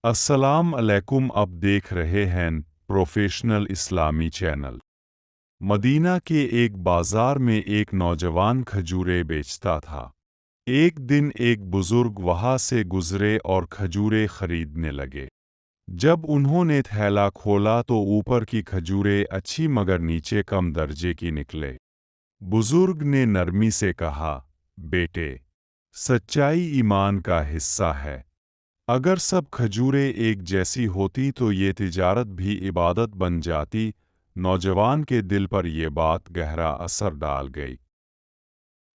السلام علیکم، آپ دیکھ رہے ہیں پروفیشنل اسلامی چینل۔ مدینہ کے ایک بازار میں ایک نوجوان کھجورے بیچتا تھا۔ ایک دن ایک بزرگ وہاں سے گزرے اور کھجورے خریدنے لگے۔ جب انہوں نے تھیلا کھولا تو اوپر کی کھجورے اچھی مگر نیچے کم درجے کی نکلے۔ بزرگ نے نرمی سے کہا، بیٹے، سچائی ایمان کا حصہ ہے۔ اگر سب کھجوریں ایک جیسی ہوتی تو یہ تجارت بھی عبادت بن جاتی۔ نوجوان کے دل پر یہ بات گہرا اثر ڈال گئی۔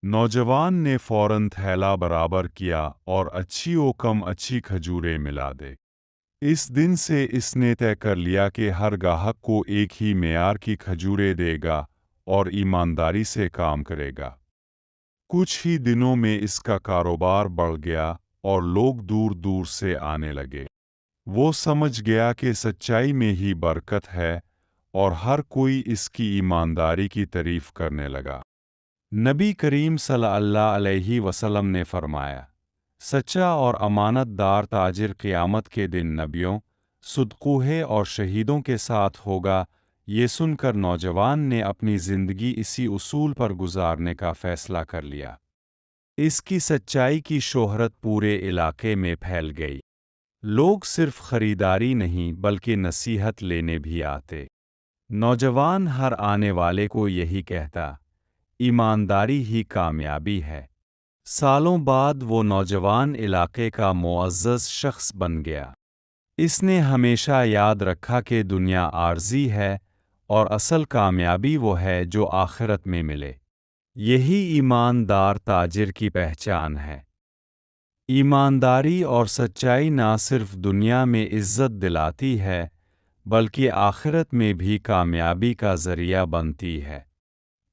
نوجوان نے فوراً تھیلا برابر کیا اور اچھی و کم اچھی کھجوریں ملا دے۔ اس دن سے اس نے طے کر لیا کہ ہر گاہک کو ایک ہی معیار کی کھجوریں دے گا اور ایمانداری سے کام کرے گا۔ کچھ ہی دنوں میں اس کا کاروبار بڑھ گیا اور لوگ دور دور سے آنے لگے۔ وہ سمجھ گیا کہ سچائی میں ہی برکت ہے اور ہر کوئی اس کی ایمانداری کی تعریف کرنے لگا۔ نبی کریم صلی اللہ علیہ وسلم نے فرمایا، سچا اور امانت دار تاجر قیامت کے دن نبیوں، صدقوہ اور شہیدوں کے ساتھ ہوگا۔ یہ سن کر نوجوان نے اپنی زندگی اسی اصول پر گزارنے کا فیصلہ کر لیا۔ اس کی سچائی کی شہرت پورے علاقے میں پھیل گئی۔ لوگ صرف خریداری نہیں بلکہ نصیحت لینے بھی آتے۔ نوجوان ہر آنے والے کو یہی کہتا، ایمانداری ہی کامیابی ہے۔ سالوں بعد وہ نوجوان علاقے کا معزز شخص بن گیا۔ اس نے ہمیشہ یاد رکھا کہ دنیا عارضی ہے اور اصل کامیابی وہ ہے جو آخرت میں ملے۔ یہی ایماندار تاجر کی پہچان ہے۔ ایمانداری اور سچائی نہ صرف دنیا میں عزت دلاتی ہے بلکہ آخرت میں بھی کامیابی کا ذریعہ بنتی ہے۔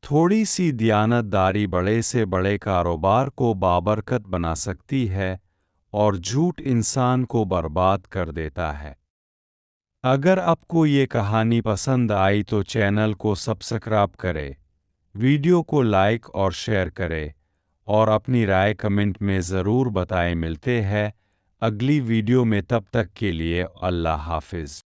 تھوڑی سی دیانت داری بڑے سے بڑے کاروبار کو بابرکت بنا سکتی ہے اور جھوٹ انسان کو برباد کر دیتا ہے۔ اگر آپ کو یہ کہانی پسند آئی تو چینل کو سبسکرائب کرے، ویڈیو کو لائک اور شیئر کرے اور اپنی رائے کمنٹ میں ضرور بتائیں۔ ملتے ہیں اگلی ویڈیو میں، تب تک کے لیے اللہ حافظ۔